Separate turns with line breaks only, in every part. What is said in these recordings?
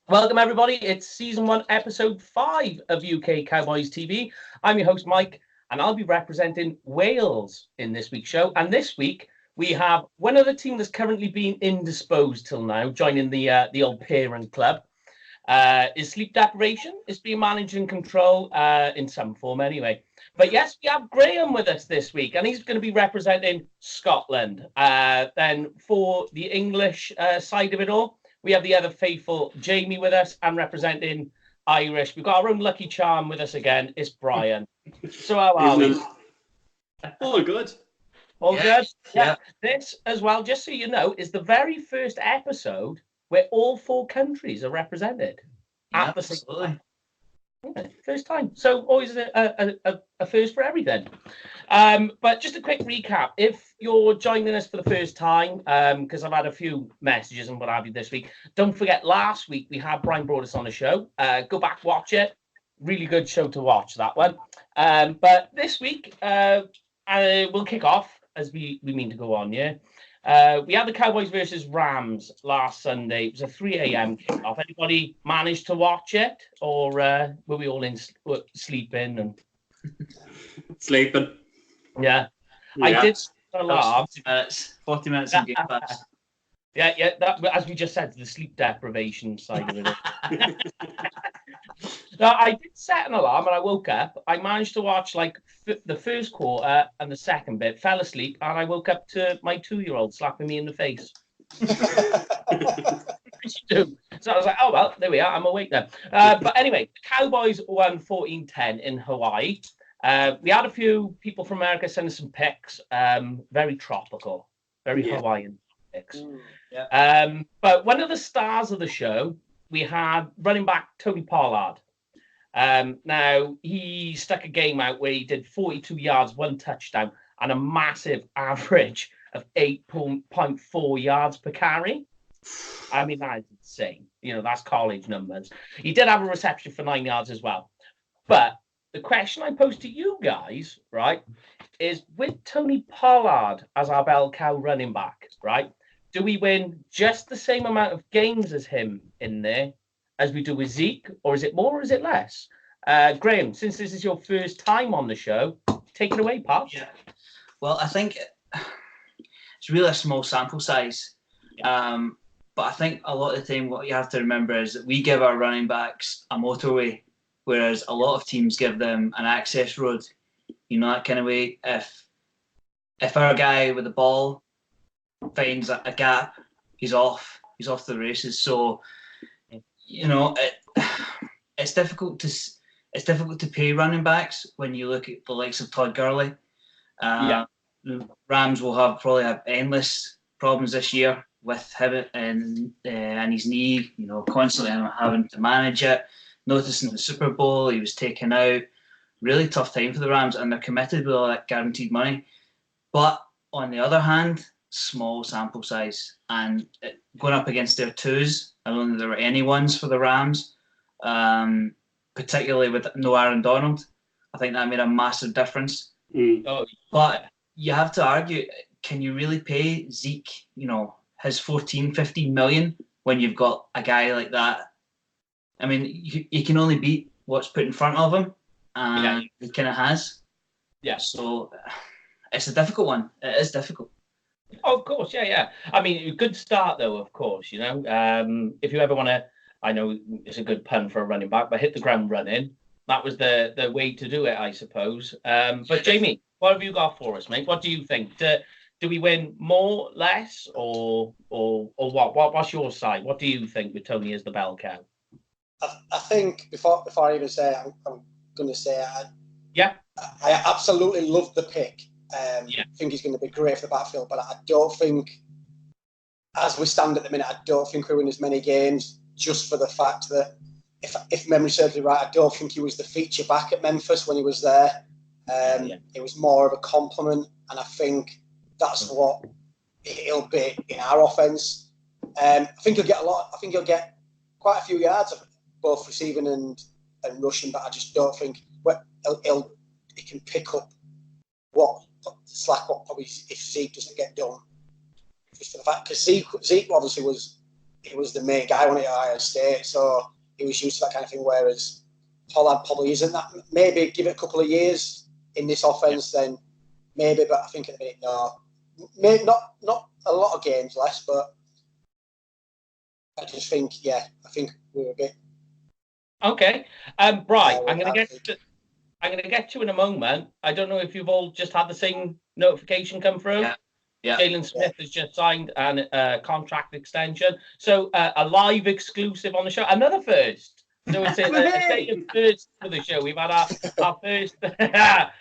Welcome, everybody. It's season 1, episode 5 of UK Cowboys TV. I'm your host, Mike, and I'll be representing Wales in this week's show. And this week, we have one other team that's currently been indisposed till now, joining the old parent club. Is sleep deprivation. It's being managed and controlled in some form anyway. But yes, we have Graham with us this week, and he's going to be representing Scotland. Then for the English side of it all, we have the ever faithful Jamie with us and representing Irish. We've got our own lucky charm with us again. It's Brian. So how are we?
All good.
All good?
Yeah.
This as well, just so you know, is the very first episode where all 4 countries are represented at the same time. Yeah, first time. So always a first for everything. But just a quick recap. If you're joining us for the first time, because I've had a few messages and what have you this week, don't forget last week we had Brian brought us on the show. Go back, watch it. Really good show to watch, that one. But this week, we'll kick off as we mean to go on, yeah? We had the Cowboys versus Rams last Sunday. It was a 3 a.m. kickoff. Anybody managed to watch it, or were we all sleeping? And
Sleeping.
Yeah. I did set an alarm.
40 minutes in Game Pass.
Yeah. That, as we just said, the sleep deprivation side of it. No, I did set an alarm and I woke up. I managed to watch like the first quarter and the second bit, fell asleep, and I woke up to my 2-year-old slapping me in the face. So I was like, oh, well, there we are. I'm awake then. But anyway, the Cowboys won 14-10 in Hawaii. We had a few people from America send us some pics. Very tropical, very Hawaiian pics. But one of the stars of the show, we had running back Tony Pollard. Now, he stuck a game out where he did 42 yards, 1 touchdown, and a massive average of 8.4 yards per carry. I mean, that is insane. You know, that's college numbers. He did have a reception for 9 yards as well. But the question I pose to you guys, right, is with Tony Pollard as our bell cow running back, right, do we win just the same amount of games as him in there as we do with Zeke, or is it more or is it less? Graham, since this is your first time on the show, take it away, Pop.
Yeah. Well, I think it's really a small sample size. But I think a lot of the time what you have to remember is that we give our running backs a motorway, whereas a lot of teams give them an access road. You know, that kind of way. If our guy with the ball finds a gap, he's off to the races. So, you know, it's difficult to pay running backs when you look at the likes of Todd Gurley. The Rams will probably have endless problems this year with him and his knee. You know, constantly having to manage it. Noticing the Super Bowl, he was taken out. Really tough time for the Rams, and they're committed with all that guaranteed money. But on the other hand, small sample size, and going up against their twos, I don't think there were any ones for the Rams, particularly with no Aaron Donald. I think that made a massive difference. But you have to argue, can you really pay Zeke, you know, his 15 million when you've got a guy like that? I mean, you can only beat what's put in front of him, and he kind of has. Yeah. So it's a difficult one. It is difficult.
Oh, of course, yeah. I mean, a good start, though, of course, you know. If you ever want to, I know it's a good pun for a running back, but hit the ground running. That was the way to do it, I suppose. But Jamie, what have you got for us, mate? What do you think? Do we win more, less, or what? What's your side? What do you think with Tony as the bell cow?
I think before I even say it, I'm going to say I absolutely love the pick. I think he's going to be great for the backfield, but I don't think, as we stand at the minute, I don't think we win as many games just for the fact that, if memory serves me right, I don't think he was the feature back at Memphis when he was there. It was more of a compliment, and I think that's what he'll be in our offense. I think he'll get a lot. I think he'll get quite a few yards, both receiving and rushing, but I just don't think he can pick up what probably if Zeke doesn't get done. Just for the fact, because Zeke obviously was he was the main guy when he at Ohio State, so he was used to that kind of thing. Whereas Pollard probably isn't that. Maybe give it a couple of years in this offense, then maybe. But I think at the minute, no, maybe not a lot of games less, but I just think, I think we're a bit.
Okay, Bri, I'm going to get to in a moment. I don't know if you've all just had the same notification come through.
Yeah.
Jalen Smith has just signed a contract extension. So a live exclusive on the show. Another first. So it's a day of first for the show. We've had our first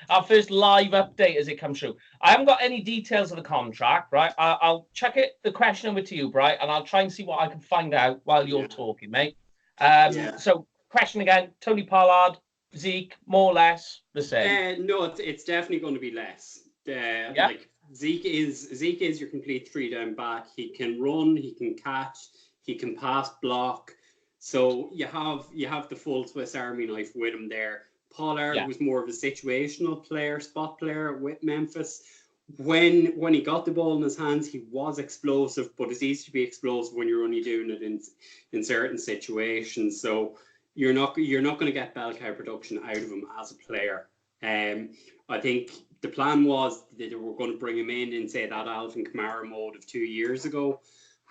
our first live update as it comes through. I haven't got any details of the contract, right? I'll chuck the question over to you, Bright, and I'll try and see what I can find out while you're talking, mate. So question again, Tony Pollard, Zeke, more or less the same.
No, it's definitely going to be less. Like Zeke is your complete 3-down back. He can run, he can catch, he can pass, block. So you have the full Swiss Army knife with him there. Pollard was more of a situational player, spot player with Memphis. When he got the ball in his hands, he was explosive, but it's easy to be explosive when you're only doing it in certain situations. So you're not going to get bell cow production out of him as a player. I think the plan was that they were going to bring him in say that Alvin Kamara mode of 2 years ago,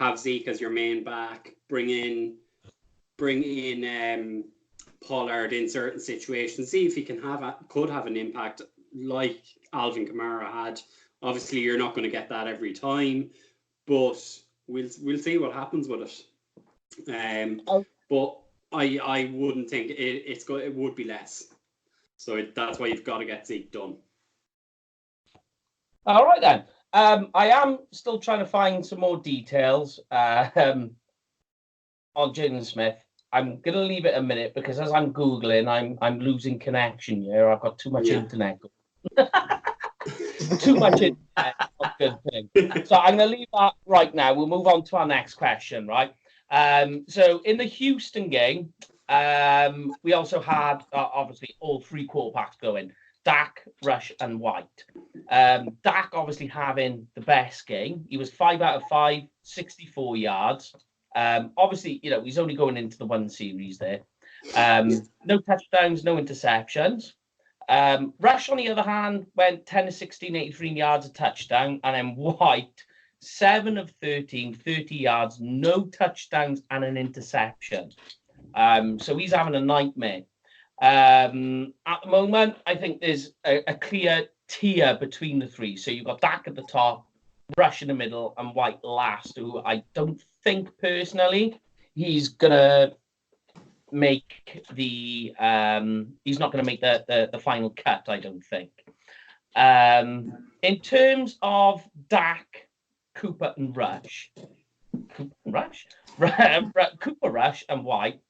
have Zeke as your main back, bring in Pollard in certain situations, see if he could have an impact like Alvin Kamara had. Obviously, you're not going to get that every time, but we'll see what happens with it. But I wouldn't think it would be less. So that's why you've got to get Zeke done.
All right then. I am still trying to find some more details on Jalen Smith. I'm going to leave it a minute because as I'm Googling, I'm losing connection here. I've got too much internet. Too much internet. Not a good thing. So I'm going to leave that right now. We'll move on to our next question, right? So in the Houston game, we also had, obviously, all three quarterbacks going. Dak, Rush, and White. Dak obviously having the best game. He was 5 out of 5, 64 yards. Obviously, he's only going into the one series there. No touchdowns, no interceptions. Rush, on the other hand, went 10 of 16, 83 yards, a touchdown. And then White, 7 of 13, 30 yards, no touchdowns, and an interception. So he's having a nightmare. At the moment, I think there's a clear tier between the three. So you've got Dak at the top, Rush in the middle, and White last, who I don't think personally he's gonna make the he's not gonna make the final cut, I don't think. In terms of Dak, Cooper and Rush, Cooper, Rush and White.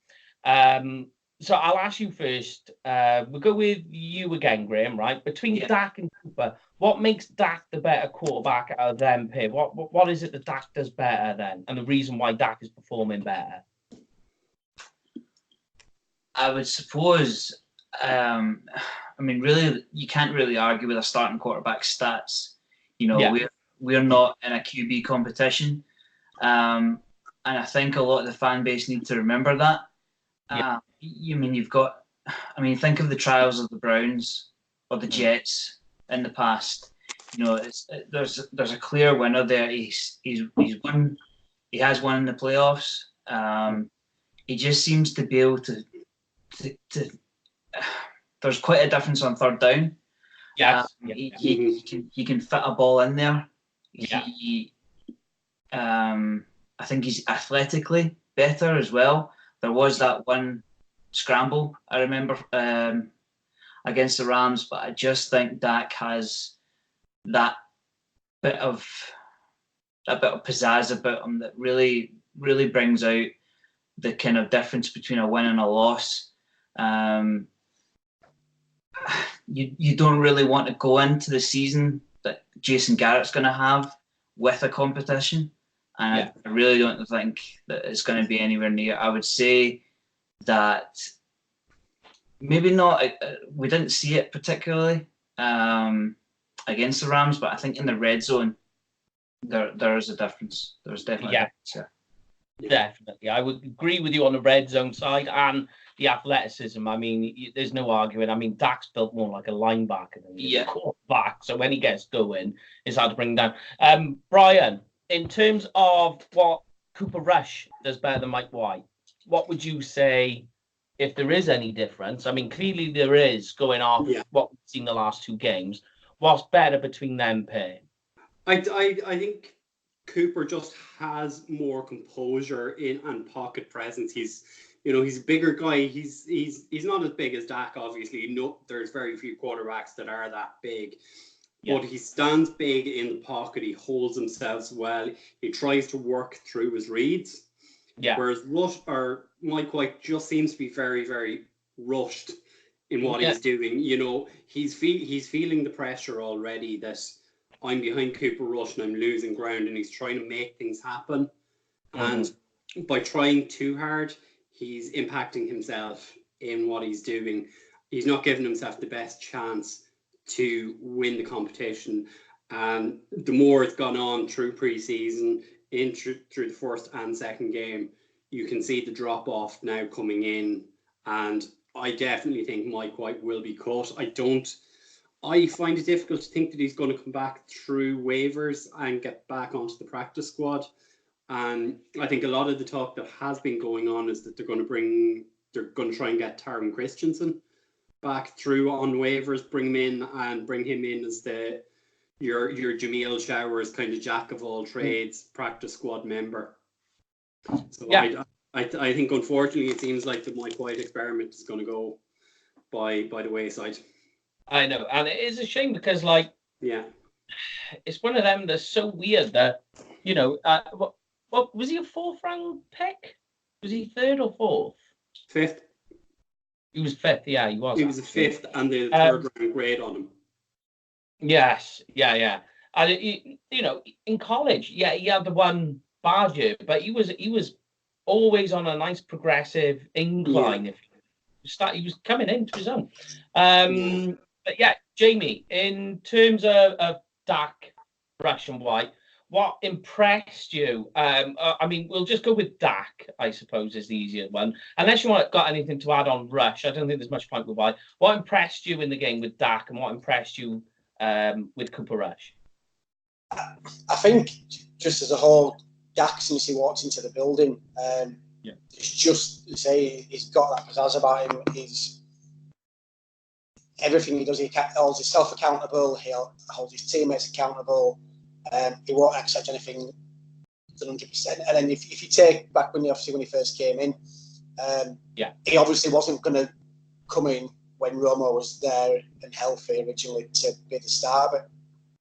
So I'll ask you first. We'll go with you again, Graham, right? Between Dak and Cooper, what makes Dak the better quarterback out of them pair? What is it that Dak does better then? And the reason why Dak is performing better?
I would suppose, really, you can't really argue with a starting quarterback's stats. We're not in a QB competition. And I think a lot of the fan base need to remember that. Think of the trials of the Browns or the Jets in the past. There's a clear winner there. He's won. He has won in the playoffs. He just seems to be able to. There's quite a difference on third down. He can fit a ball in there. I think he's athletically better as well. There was that one scramble I remember against the Rams, but I just think Dak has that bit of pizzazz about him that really, really brings out the kind of difference between a win and a loss. You don't really want to go into the season that Jason Garrett's going to have with a competition. And I really don't think that it's going to be anywhere near. I would say that maybe not. We didn't see it particularly against the Rams, but I think in the red zone, there is a difference. There's definitely a difference.
Definitely. I would agree with you on the red zone side and the athleticism. I mean, there's no arguing. I mean, Dak's built more like a linebacker than a quarterback. So when he gets going, it's hard to bring down. Brian, in terms of what Cooper Rush does better than Mike White, what would you say if there is any difference? I mean, clearly there is going off what we've seen the last 2 games. What's better between them pair?
I think Cooper just has more composure and pocket presence. He's a bigger guy. He's not as big as Dak, obviously. No, there's very few quarterbacks that are that big. Yeah. But he stands big in the pocket. He holds himself well. He tries to work through his reads. Yeah. Whereas Mike White just seems to be very, very rushed in what he's doing. He's feeling the pressure already that I'm behind Cooper Rush and I'm losing ground, and he's trying to make things happen. And by trying too hard, he's impacting himself in what he's doing. He's not giving himself the best chance to win the competition. And the more it's gone on through preseason, through the first and second game, you can see the drop off now coming in. And I definitely think Mike White will be cut. I find it difficult to think that he's going to come back through waivers and get back onto the practice squad. And I think a lot of the talk that has been going on is that they're going to try and get Taron Christensen back through on waivers, bring him in as your Jameel Showers kind of jack of all trades practice squad member. So I think unfortunately it seems like the Mike White experiment is going to go by the wayside.
I know, and it is a shame because it's one of them that's so weird that what was he, a 4th round pick? Was he 3rd or 4th?
5th.
He was 5th. Yeah, he was.
He was a 5th and the 3rd round grade on him.
Yes, yeah. And in college, he had the one bad year, but he was always on a nice progressive incline. He was coming into his own. But yeah, Jamie, in terms of Dak, Rush and White, what impressed you? I mean, we'll just go with Dak, I suppose, is the easier one. Unless you got anything to add on Rush, I don't think there's much point with White. What impressed you in the game with Dak, and what impressed you with Cooper Rush?
I think just as a whole, Dak, since he walked into the building, it's just to say he's got that pizzazz about him. He's everything he does, he holds himself accountable. He holds his teammates accountable. He won't accept anything 100%. And then if you take back when he first came in, he obviously wasn't going to come in when Romo was there and healthy originally to be the star. But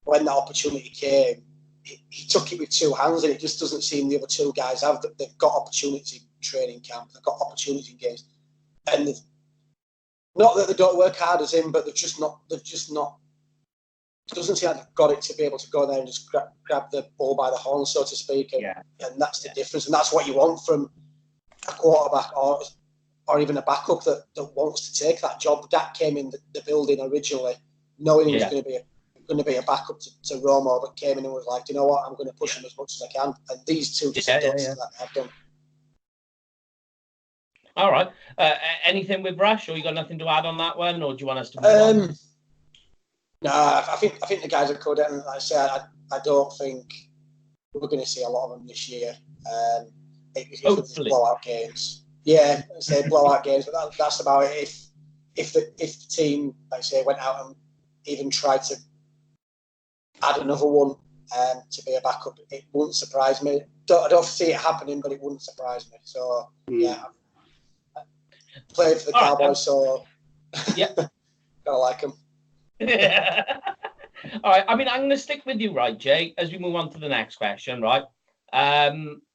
when that opportunity came, he took it with 2 hands, and it just doesn't seem the other 2 guys have. They've got opportunities in training camp, they've got opportunities in games, and not that they don't work hard as him, but they've just not. It doesn't seem like they've got it to be able to go there and just grab the ball by the horn, so to speak. And that's the difference, and that's what you want from a quarterback or even a backup that wants to take that job. Dak came in the building originally knowing he was going to be a backup to Romo, but came in and was like, you know what, I'm going to push him as much as I can. And these 2 just have done.
All right. Anything with Rush, or you got nothing to add on that one, or do you want us to move on?
No, I think the guys are good, and like I said, I don't think we're going to see a lot of them this year. Hopefully, blowout games. Yeah, say blowout games, but that's about it. If the team, like I say, went out and even tried to add another one to be a backup, it wouldn't surprise me. I don't see it happening, but it wouldn't surprise me. So played for the Cowboys, so gotta like them.
All right. I mean, I'm going to stick with you, right, Jay, as we move on to the next question, right?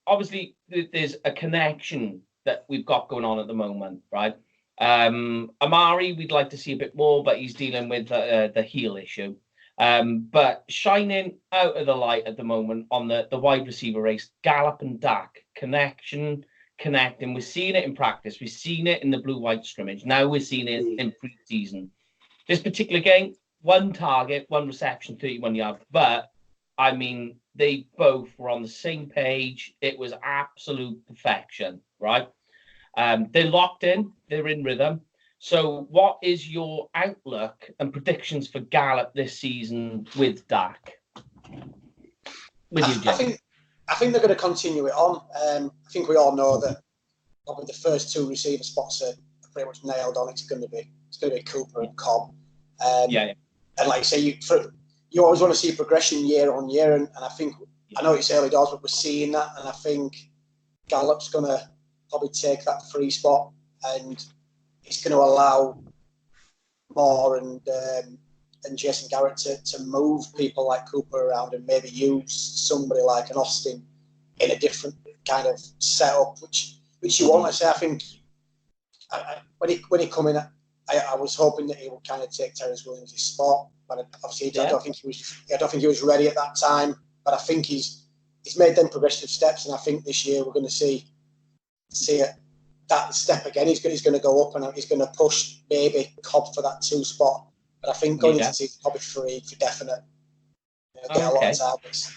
Obviously, there's a connection that we've got going on at the moment, right? Amari, we'd like to see a bit more, but he's dealing with the heel issue. But shining out of the light at the moment on the wide receiver race, Gallup and Dak, connecting. We're seeing it in practice. We've seen it in the blue-white scrimmage. Now we're seeing it in pre-season. This particular game, 1 target, 1 reception, 31 yards. But, I mean, they both were on the same page. It was absolute perfection, right? They're locked in. They're in rhythm. So what is your outlook and predictions for Gallup this season with Dak? With you, Jake?
I think they're going to continue it on. I think we all know that probably the first 2 receiver spots are pretty much nailed on. It's going to be Cooper and Cobb. And like I say, you always want to see progression year on year, and I think I know it's early doors, but we're seeing that, and I think Gallup's going to probably take that 3 spot, and it's going to allow Moore and Jason Garrett to move people like Cooper around and maybe use somebody like an Austin in a different kind of setup, which you want to say. I think when he come in, I was hoping that he would kind of take Terrence Williams' spot, but obviously I don't think he was ready at that time. But I think he's made them progressive steps, and I think this year we're going to see that step again. He's going to go up, and he's going to push maybe Cobb for that 2 spot. But I think going into season probably 3 for definite. Get a lot of targets.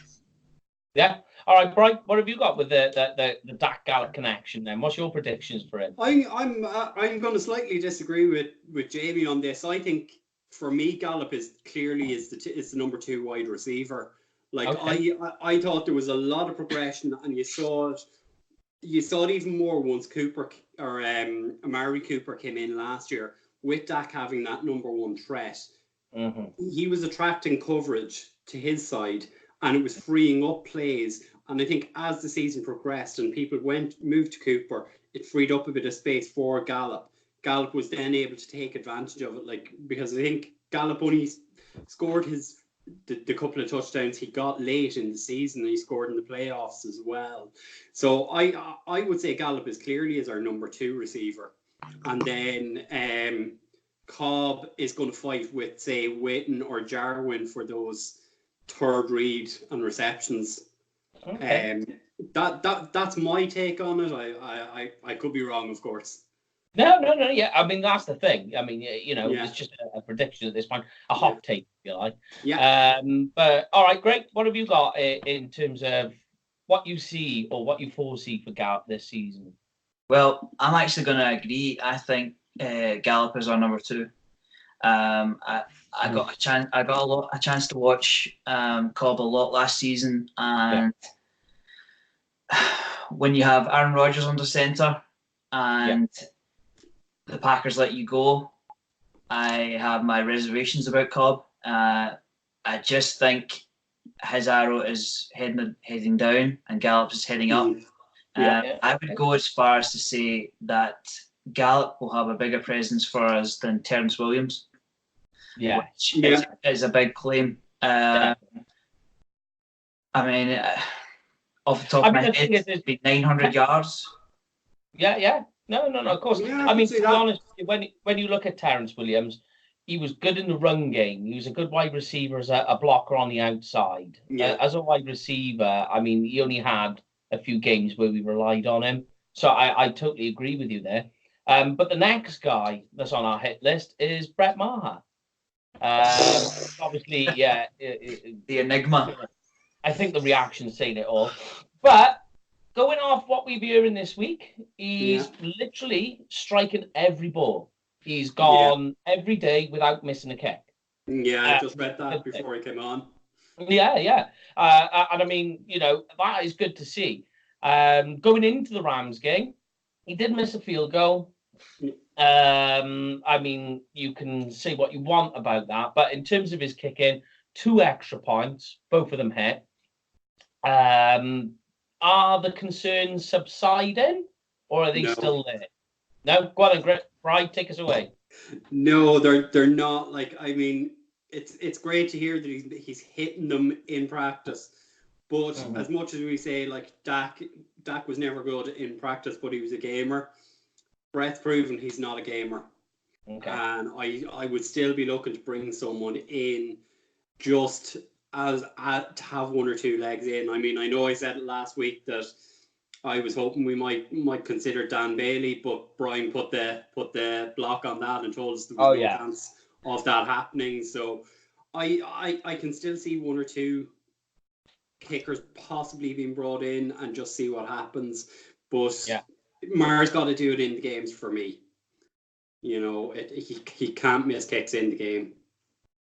Yeah. All right, Brian. What have you got with the Dak Gallup connection? Then, what's your predictions for him?
I'm going to slightly disagree with Jamie on this. I think for me, Gallup is the number 2 wide receiver. Like I thought there was a lot of progression, and you saw it even more once Cooper or Amari Cooper came in last year. With Dak having that number 1 threat, he was attracting coverage to his side, and it was freeing up plays. And I think as the season progressed and people moved to Cooper, it freed up a bit of space for Gallup. Gallup was then able to take advantage of it, because I think Gallup only scored the couple of touchdowns he got late in the season, and he scored in the playoffs as well. So I would say Gallup is clearly our number 2 receiver. And then Cobb is going to fight with, say, Witten or Jarwin for those third read and receptions. Okay. That's my take on it. I could be wrong, of course.
No. Yeah, I mean, that's the thing. I mean, it's just a prediction at this point, a hot take, if you like.
Yeah.
But all right, great. What have you got in terms of what you see or what you foresee for Gallup this season?
Well, I'm actually going to agree. I think Gallup is our number 2. I got a chance to watch Cobb a lot last season, and when you have Aaron Rodgers under center and the Packers let you go, I have my reservations about Cobb. I just think his arrow is heading down, and Gallup is heading up. I would go as far as to say that Gallup will have a bigger presence for us than Terrence Williams, which is a big claim. I mean, off the top of my head, it'd be 900 yards.
Yeah. No, of course.
Yeah,
I mean, to be honest, when you look at Terrence Williams, he was good in the run game. He was a good wide receiver as a blocker on the outside. As a wide receiver, I mean, he only had a few games where we relied on him. So I totally agree with you there. But the next guy that's on our hit list is Brett Maher. Obviously,
the enigma.
I think the reaction's saying it all. But going off what we've been hearing this week, he's literally striking every ball. He's gone every day without missing a kick.
Yeah, I just read that before he came on.
Yeah. And I mean, that is good to see. Going into the Rams game, he did miss a field goal. I mean, you can say what you want about that, but in terms of his kicking, 2 extra points, both of them hit. Are the concerns subsiding, or are they still there? No, go on, Brian, take us away.
No, they're not. Like, I mean, it's great to hear that he's hitting them in practice, but as much as we say, like, Dak was never good in practice, but he was a gamer. Brett's proven he's not a gamer. Okay. And I would still be looking to bring someone in just to have 1 or 2 legs in. I mean, I know I said it last week that I was hoping we might consider Dan Bailey, but Brian put the block on that and told us there was no chance of that happening. So I can still see 1 or 2 kickers possibly being brought in and just see what happens. But Mar's got to do it in the games for me. He can't miss kicks in the game.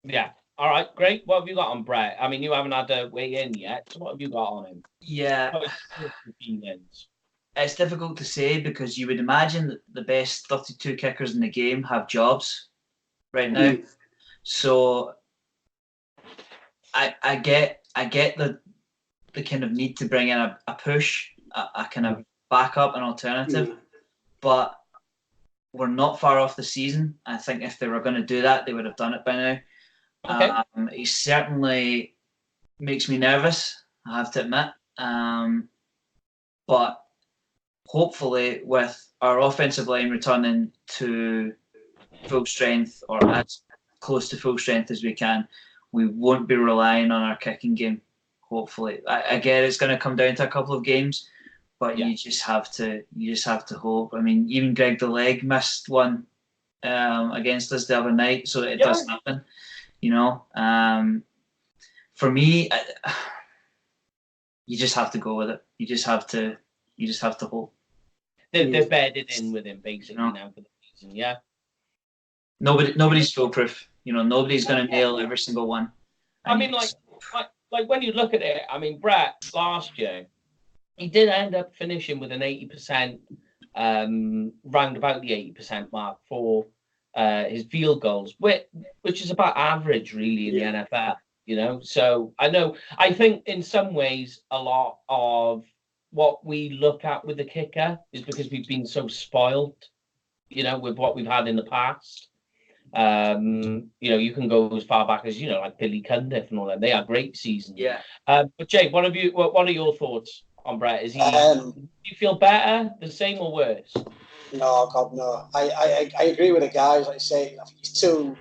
Yeah. All right, great. What have you got on Brett? I mean, you haven't had a weigh in yet. So what have you got on him?
Yeah. It's difficult to say because you would imagine that the best 32 kickers in the game have jobs right now. So I get the kind of need to bring in a push, a kind of backup, an alternative, but we're not far off the season. I think if they were going to do that, they would have done it by now.
Okay.
He certainly makes me nervous, I have to admit. But hopefully, with our offensive line returning to full strength or as close to full strength as we can, we won't be relying on our kicking game. Hopefully, again, it's going to come down to a couple of games, but you just have to hope. I mean, even Greg the Leg missed one against us the other night, so it does happen. For me, you just have to go with it. You just have to hope.
They're bedded in with him basically now for the season. Yeah.
Nobody's foolproof. Nobody's going to nail every single one.
I mean, like when you look at it, I mean, Brett last year, he did end up finishing with an 80%, round about the 80% mark for his field goals, which is about average really in the NFL. So I think in some ways a lot of what we look at with the kicker is because we've been so spoiled, with what we've had in the past. You can go as far back as like Billy Cundiff and all that. They had great seasons.
Yeah.
But Jake, what are your thoughts on Brett? Is he? Do you feel better, the same, or worse?
No, God, no. I agree with the guys. Like I say, I think it's too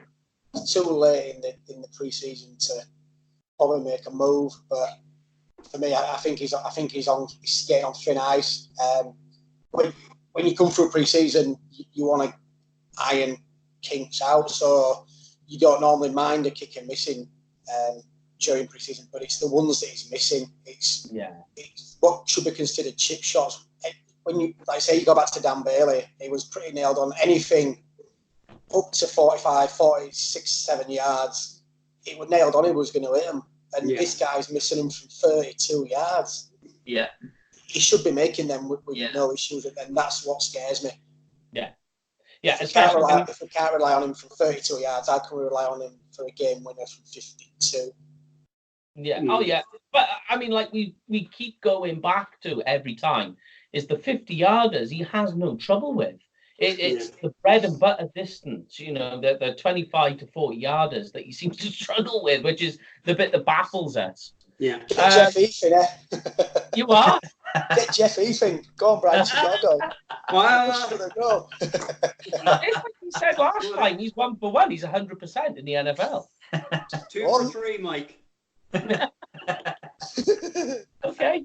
late in the pre-season to probably make a move. But for me, I think he's skating on thin ice. When you come through pre-season, you want to iron kinks out, so you don't normally mind a kicker missing during pre-season, but it's the ones that he's missing. It's what should be considered chip shots. When you, like I say, you go back to Dan Bailey, he was pretty nailed on anything up to 45, 46, 7 yards. It was nailed on. He was going to hit him, and this guy's missing him from 32 yards.
Yeah,
he should be making them with no issues, and that's what scares me.
Yeah,
if we can't rely on him from 32 yards, how can we rely on him for a game winner from 52?
Yeah. Oh, yeah. But I mean, like we keep going back to every time is the 50-yarders he has no trouble with. It's the bread and butter distance, the 25 to 40 yarders that he seems to struggle with, which is the bit that baffles us.
Yeah. Jeff Eathing,
You are?
Get Jeff Eathing. Go on, Brian Chicago.
Wow. It's like he said last time, he's 1 for 1. He's 100% in the NFL.
2 for 3, Mike.
Okay.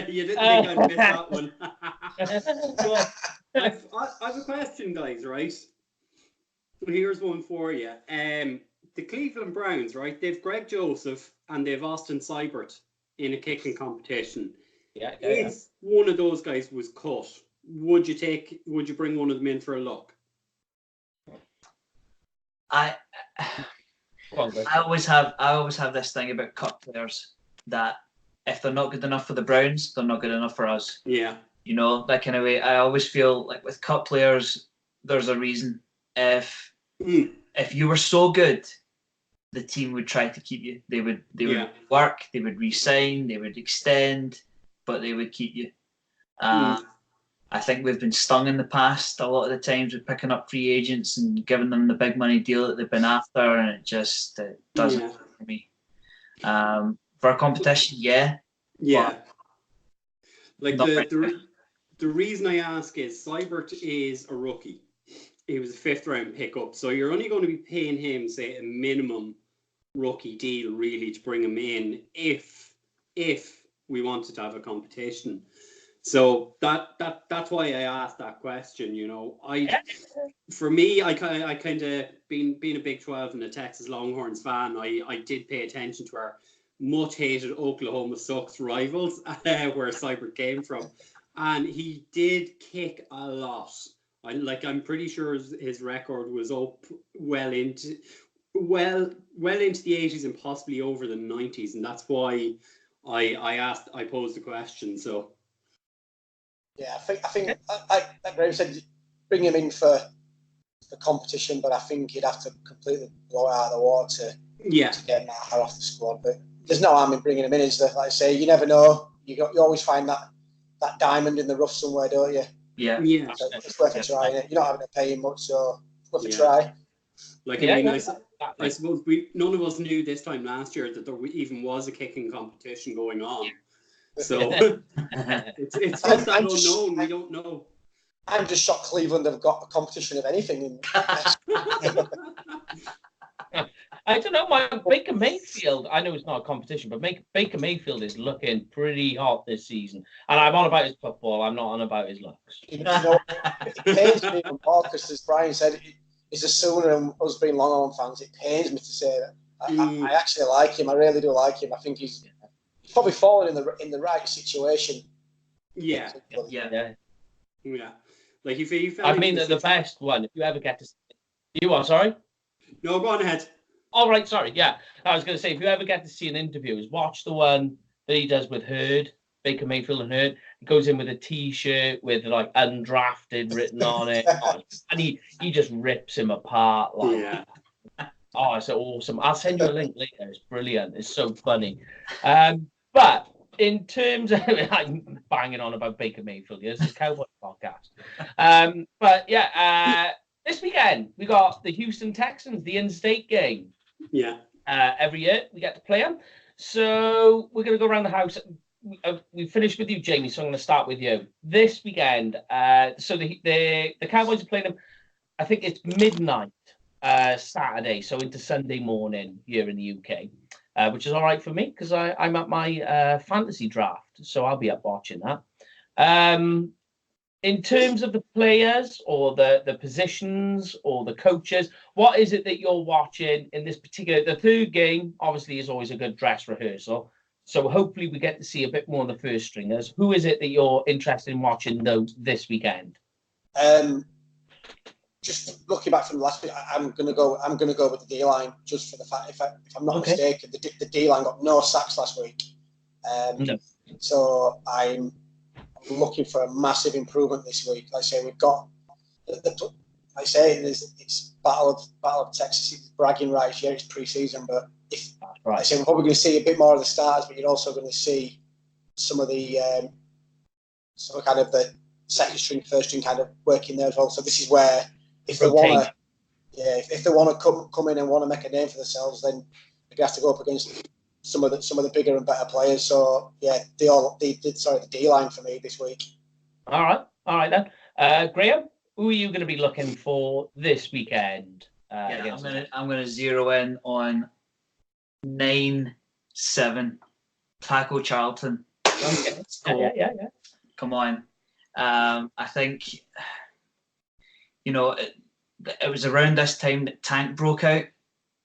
You didn't think I'd miss that one. I have a question, guys, right? Here's one for you. The Cleveland Browns, right? They've Greg Joseph and they've Austin Seibert in a kicking competition. If one of those guys was cut, would you bring one of them in for a look?
I always have this thing about cut players that if they're not good enough for the Browns, they're not good enough for us.
Yeah.
That kind of way. I always feel like with cut players, there's a reason. If you were so good, the team would try to keep you. They would work, they would re-sign, they would extend, but they would keep you. I think we've been stung in the past a lot of the times with picking up free agents and giving them the big money deal that they've been after, and it just doesn't work for me. For a competition,
yeah. Like the reason I ask is Seibert is a rookie. He was a 5th round pickup, so you're only going to be paying him, say, a minimum rookie deal really to bring him in if we wanted to have a competition. So that's why I asked that question. For me, I kind of being a Big 12 and a Texas Longhorns fan, I did pay attention to our much hated Oklahoma Sox rivals, where Seibert came from, and he did kick a lot. I'm pretty sure his record was up well into the 80s and possibly over the 90s, and that's why I posed the question. So
yeah, I think like Graham said, bring him in for the competition, but I think he'd have to completely blow it out of the water to get Matt off the squad. But there's no harm in bringing him in, is there? Like I say, you never know. You always find that diamond in the rough somewhere, don't you?
Yeah.
So it's worth a try. You're not having to pay him much, so it's worth a try.
I suppose none of us knew this time last year that there even was a kicking competition going on. So it's just that unknown. We don't know.
I'm just shocked Cleveland have got a competition of anything.
I don't know. My Baker Mayfield, I know it's not a competition, but Baker Mayfield is looking pretty hot this season. And I'm on about his football. I'm not on about his looks.
You know, it pains me even more because, as Brian said, he's a Sooner, and us being Longhorn fans, it pains me to say that. I actually like him. I really do like him. I think he's probably fallen in the right situation.
Yeah. Like if he fell,
I mean, the best one. If you ever get to see you are sorry.
No, go on ahead.
All right, sorry. Yeah, I was going to say, if you ever get to see an interview, is watch the one that he does with Hurd, Baker Mayfield and Hurd. He goes in with a T-shirt with like undrafted written on it, and he just rips him apart. Like, oh, it's awesome. I'll send you a link later. It's brilliant. It's so funny. But in terms of, I'm banging on about Baker Mayfield. Yes, it's a Cowboy podcast. But yeah, this weekend we got the Houston Texans, the in-state game.
Yeah.
Every year we get to play them. So we're going to go around the house. We finished with you, Jamie, so I'm going to start with you. This weekend, so the Cowboys are playing them, I think it's midnight Saturday, so into Sunday morning here in the UK, which is all right for me because I'm at my fantasy draft, so I'll be up watching that. In terms of the players or the positions or the coaches, what is it that you're watching in this particular? The third game, obviously, is always a good dress rehearsal. So hopefully we get to see a bit more of the first stringers. Who is it that you're interested in watching this weekend?
Just looking back from the last week, I'm gonna go with the D line just for the fact if I'm not mistaken, the D line got no sacks last week.
No.
So I'm looking for a massive improvement this week. Like I say, we've got it's Battle of Texas. It's bragging rights. Yeah, it's pre-season, but I say we're probably going to see a bit more of the starters, but you're also going to see some of the kind of the second string, first string kind of working there as well. So this is where if they want to come in and want to make a name for themselves, then they have to go up against some of the bigger and better players. So yeah, the D line for me this week.
All right then. Graham, who are you going to be looking for this weekend?
I'm going to zero in on 9-7 Taco Charlton.
Okay. Yeah.
Come on. I think it was around this time that Tank broke out.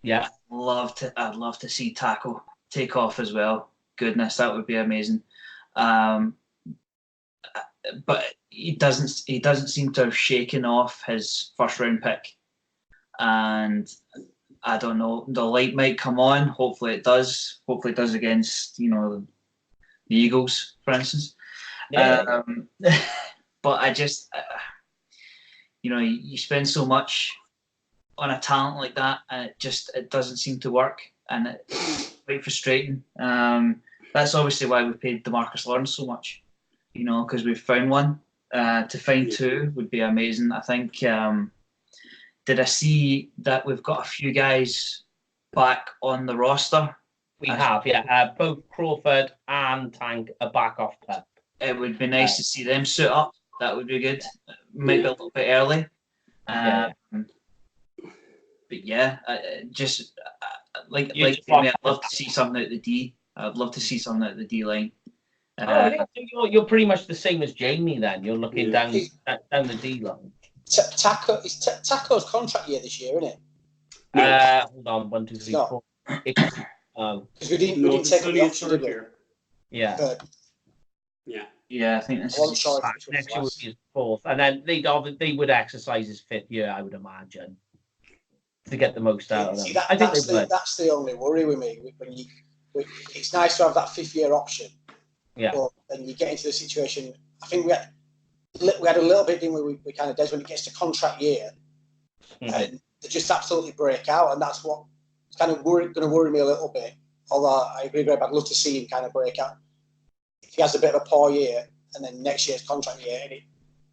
Yeah.
I'd love to see Taco take off as well. Goodness, that would be amazing. But he doesn't seem to have shaken off his first round pick, and I don't know. The light might come on. Hopefully it does. Hopefully it does against the Eagles, for instance.
Yeah.
But I just you spend so much on a talent like that, and it doesn't seem to work, and it's quite frustrating. That's obviously why we paid DeMarcus Lawrence so much, because we've found one. To find two would be amazing. I think. Did I see that we've got a few guys back on the roster?
We have, yeah. Both Crawford and Tank are back off PUP.
It would be nice to see them suit up. That would be good. Maybe a little bit early. But yeah, like Jamie, I'd love to see something at the D. I'd love to see something at the D line.
You're pretty much the same as Jamie then. You're looking down the D line.
Taco's contract year this year, isn't it?
Hold on, 1, 2, 3, 4.
Because we didn't take the option, did we?
Yeah.
Yeah, I think this
is
sure
next year would be his fourth, and then they would exercise his fifth year, I would imagine, to get the most out of them. I think
that's the only worry with me. It's nice to have that fifth year option.
Yeah.
But then you get into the situation. I think we had a little bit, didn't we? We kind of does when it gets to contract year, and they just absolutely break out, and that's what kind of going to worry me a little bit. Although I agree, Greg, I'd love to see him kind of break out. If he has a bit of a poor year, and then next year's contract year, and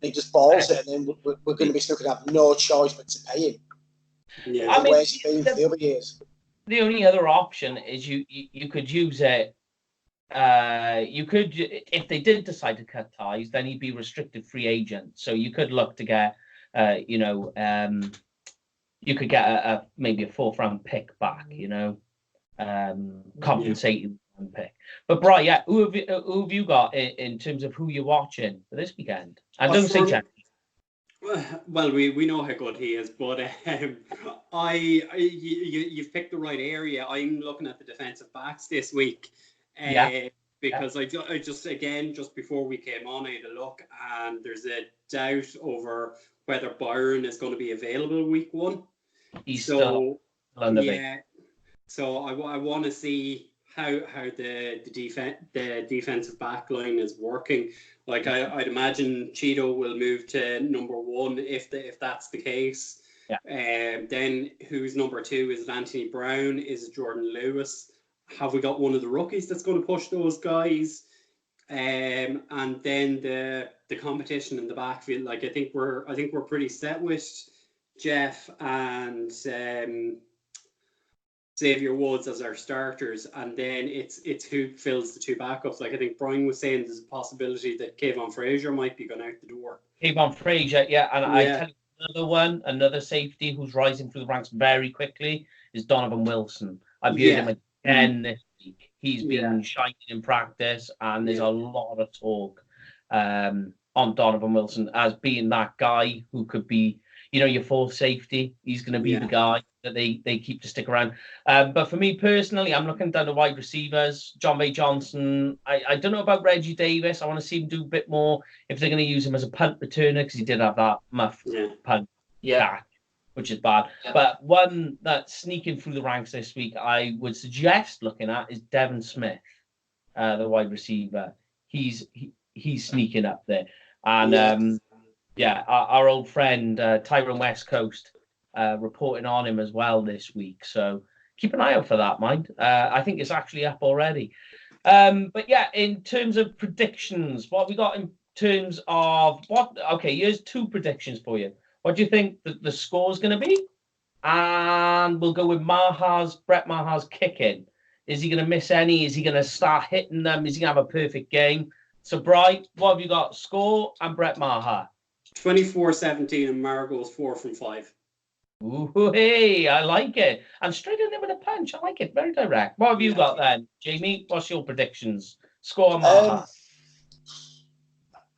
he just balls it, and then we're going to be stuck and have no choice but to pay him.
Yeah, I mean,
where's he been for the other years?
The only other option is you could use it. You could, if they did decide to cut ties, then he'd be restricted free agent. So you could look to get, you could get maybe a fourth round pick back. Compensating pick. But Brian, yeah, who have you got in terms of who you're watching for this weekend? And don't say Jack.
Well, we know how good he is, but you've picked the right area. I'm looking at the defensive backs this week. Because I just again, just before we came on, I had a look, and there's a doubt over whether Byron is going to be available week 1.
He's still under
So I want to see how the defensive back line is working. Like I'd imagine Cheeto will move to number 1 if that's the case.
Yeah.
Then who's number 2? Is it Anthony Brown? Is it Jordan Lewis? Have we got one of the rookies that's going to push those guys? And then the competition in the backfield. Like I think we're pretty set with Jeff and Xavier Woods as our starters, and then it's who fills the 2 backups. Like I think Brian was saying, there's a possibility that Kayvon Frazier might be going out the door.
Kayvon Frazier, yeah, and I tell you another safety who's rising through the ranks very quickly is Donovan Wilson. I've viewed him again this week. He's been shining in practice, and there's a lot of talk on Donovan Wilson as being that guy who could be, your fourth safety. He's going to be the guy that they keep to stick around. But for me personally, I'm looking down the wide receivers. John May Johnson. I don't know about Reggie Davis. I want to see him do a bit more if they're going to use him as a punt returner, because he did have that muff punt. Yeah. Which is bad. Yeah. But one that's sneaking through the ranks this week, I would suggest looking at is Devin Smith, the wide receiver. He's sneaking up there. And our old friend Tyrone West Coast reporting on him as well this week. So keep an eye out for that, mind. I think it's actually up already. But yeah, in terms of predictions, what we got in terms of what? Okay, here's 2 predictions for you. What do you think the score is going to be? And we'll go with Brett Maher's kicking. Is he going to miss any? Is he going to start hitting them? Is he going to have a perfect game? So, Bright, what have you got? Score and Brett Maher.
24-17, and Maher goes 4 from 5.
Ooh, hey, I like it. And straight in there with a punch. I like it. Very direct. What have you got then? Jamie, what's your predictions? Score and Maher.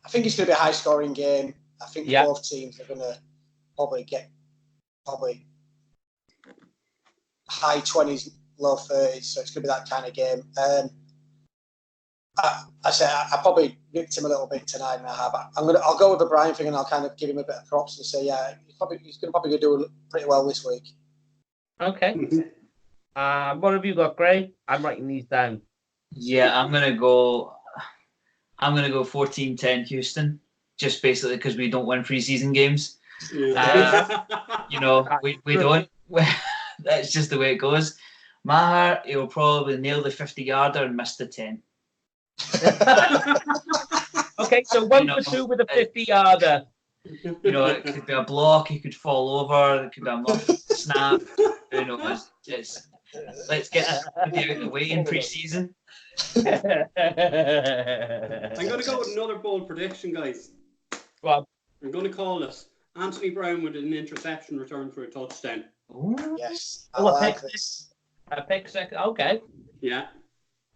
I think it's going to be a high-scoring game. I think both teams are going to probably get high 20s, low 30s, so it's going to be that kind of game. I probably ripped him a little bit tonight, and I'll go with the Brian thing, and I'll kind of give him a bit of props and say, he's probably going to do pretty well this week.
Okay. What have you got, Gray? I'm writing these down.
Yeah, I'm going to go 14-10 Houston, just basically because we don't win preseason games. We don't. That's just the way it goes. Maher, he'll probably nail the 50-yarder and miss the 10.
Okay, so 1 for 2 with a 50-yarder.
It could be a block. He could fall over. It could be a muff snap. Who knows? Let's get this out of the way in pre-season.
I'm going to go with another bold prediction, guys.
Well,
I'm going to call it Anthony Brown with an interception return for a touchdown.
Ooh.
Yes, I like this.
A pick six. Okay.
Yeah.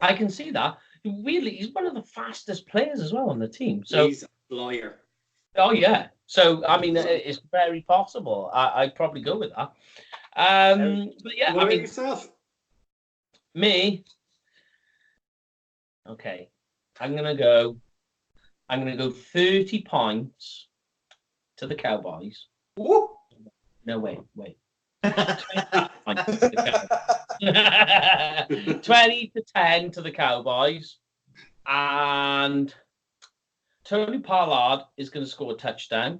I can see that. He's one of the fastest players as well on the team. So
he's a flyer.
Oh yeah. So I mean, it's very possible. I'd probably go with that. But yeah,
what about yourself?
Me. Okay. I'm gonna go 30 points to the Cowboys.
Ooh.
No, wait. 20-10 to the Cowboys. And Tony Pollard is going to score a touchdown.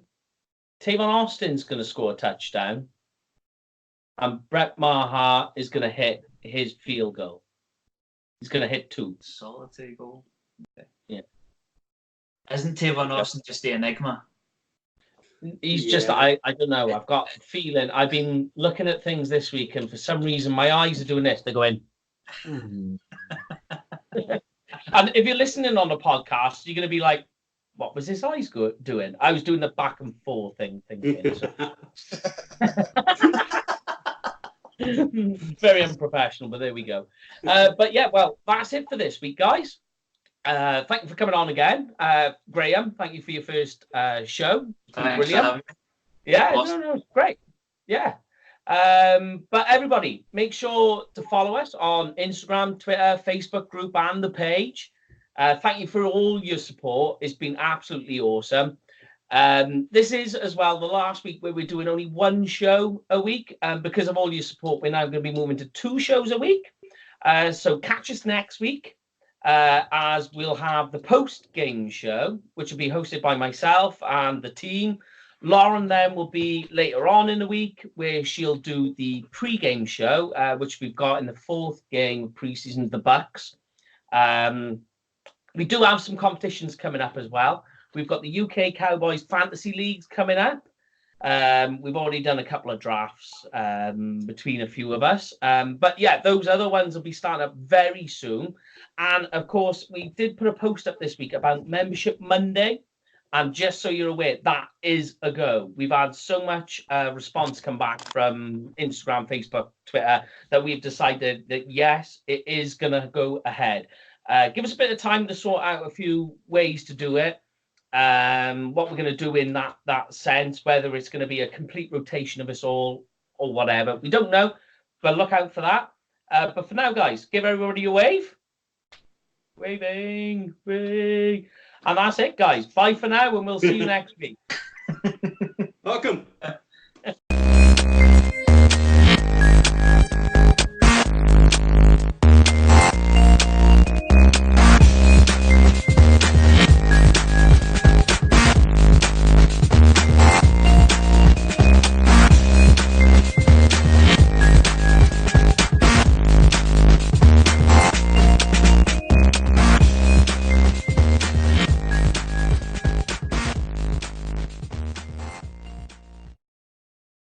Tavon Austin's going to score a touchdown. And Brett Maher is going to hit his field goal. He's going to hit 2.
Solitary goal. Okay.
Yeah.
Isn't Tavon Austin just the enigma?
He's just, I don't know. I've got a feeling. I've been looking at things this week, and for some reason, my eyes are doing this. They're going. And if you're listening on the podcast, you're going to be like, what was his eyes doing? I was doing the back and forth thing, thinking. So. Very unprofessional, but there we go. But yeah, well, that's it for this week, guys. Thank you for coming on again. Graham, thank you for your first show. Brilliant. Yeah, awesome. No, great. Yeah. But everybody, make sure to follow us on Instagram, Twitter, Facebook group, and the page. Thank you for all your support. It's been absolutely awesome. This is as well the last week where we're doing only 1 show a week. Because of all your support, we're now going to be moving to 2 shows a week. So catch us next week. As we'll have the post-game show, which will be hosted by myself and the team. Lauren then will be later on in the week, where she'll do the pre-game show, which we've got in the 4th game of pre-season, the Bucks. We do have some competitions coming up as well. We've got the UK Cowboys Fantasy Leagues coming up. We've already done a couple of drafts between a few of us. But yeah, those other ones will be starting up very soon. And of course, we did put a post up this week about Membership Monday. And just so you're aware, that is a go. We've had so much response come back from Instagram, Facebook, Twitter, that we've decided that, yes, it is going to go ahead. Give us a bit of time to sort out a few ways to do it. What we're going to do in that sense, whether it's going to be a complete rotation of us all or whatever. We don't know, but look out for that. But for now, guys, give everybody a wave. Waving. And that's it, guys. Bye for now, and we'll see you next week.